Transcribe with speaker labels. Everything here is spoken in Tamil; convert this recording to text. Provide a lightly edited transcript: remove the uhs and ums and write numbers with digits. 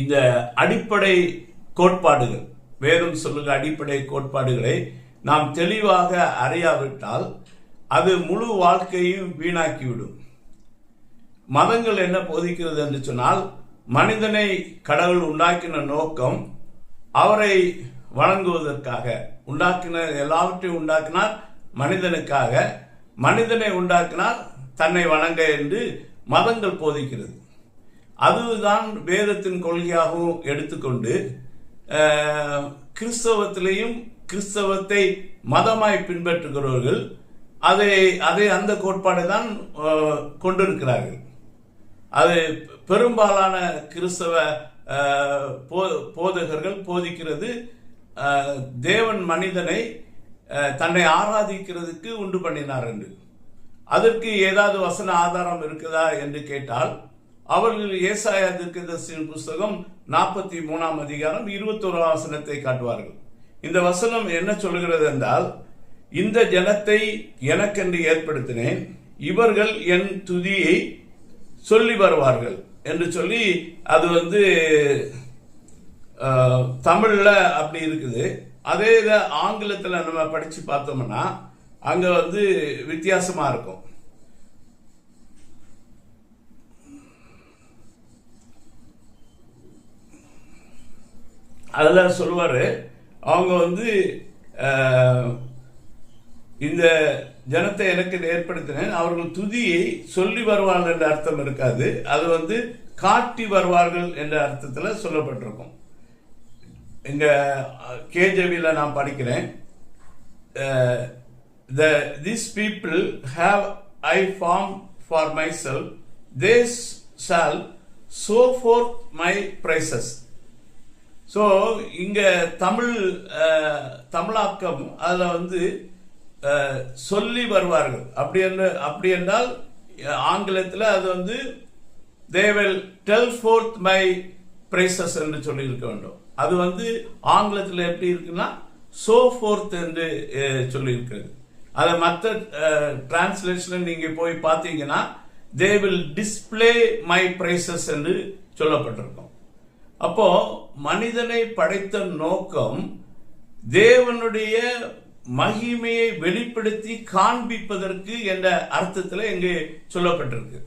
Speaker 1: இந்த அடிப்படை கோட்பாடுகள், வேதம் சொல்லுகிற அடிப்படை கோட்பாடுகளை நாம் தெளிவாக அறியாவிட்டால் அது முழு வாழ்க்கையும் வீணாக்கிவிடும். மதங்கள் என்ன போதிக்கிறது என்று சொன்னால், மனிதனை கடவுள் உண்டாக்கின நோக்கம் அவரை வணங்குவதற்காக. உண்டாக்கின எல்லாவற்றையும் உண்டாக்கினார் மனிதனுக்காக, மனிதனை உண்டாக்கினார் தன்னை வணங்க என்று மதங்கள் போதிக்கிறது. அதுதான் வேதத்தின் கொள்கையாகவும் எடுத்துக்கொண்டு கிறிஸ்தவத்திலையும் கிறிஸ்தவத்தை மதமாய் பின்பற்றுகிறவர்கள் அதை அந்த கோட்பாடை தான் கொண்டிருக்கிறார்கள். அது பெரும்பாலான கிறிஸ்தவ போதகர்கள் போதிக்கிறது, தேவன் மனிதனை தன்னை ஆராதிக்கிறதுக்கு உண்டு பண்ணினார் என்று. அதற்கு ஏதாவது வசன ஆதாரம் இருக்குதா என்று கேட்டால், அவர்கள் ஏசாயா தீர்க்கதரிசியின் புஸ்தகம் 43 அதிகாரம் 21 வசனத்தை காட்டுவார்கள். இந்த வசனம் என்ன சொல்கிறது என்றால், இந்த ஜனத்தை எனக்கென்று ஏற்படுத்தினேன், இவர்கள் என் துதியை சொல்லி வருவார்கள் என்று சொல்லி, அது தமிழ்ல அப்படி இருக்குது. அதே இதை ஆங்கிலத்தில் நம்ம படிச்சு பார்த்தோம்னா அங்க வித்தியாசமா இருக்கும். அதில் சொல்லுவாரு, அவங்க இந்த ஜனத்தை எனக்கு ஏற்படுத்தினேன், அவர்கள் துதியை சொல்லி வருவார்கள் என்ற அர்த்தம் இருக்காது, அது காட்டி வருவார்கள் என்ற அர்த்தத்தில் சொல்லப்பட்டிருக்கும். இங்க கேஜவியில் நான் படிக்கிறேன், these people have I formed for myself, they shall show forth my praises. So இங்க தமிழாக்கம் அதில் சொல்லி வருவார்கள். அப்படி என்றால் ஆங்கிலத்தில் அது they will tell forth my praises என்று சொல்லி இருக்க வேண்டும். அது ஆங்கிலத்தில் எப்படி இருக்குன்னா show forth என்று சொல்லி இருக்கிறது. அதை மற்ற டிரான்ஸ்லேஷன் நீங்க போய் பார்த்தீங்கன்னா they will display my praises என்று சொல்லப்பட்டிருக்கும். அப்போ மனிதனை படைத்த நோக்கம் தேவனுடைய மகிமையை வெளிப்படுத்தி காண்பிப்பதற்கு என்ற அர்த்தத்தில் இங்கே சொல்லப்பட்டிருக்கு.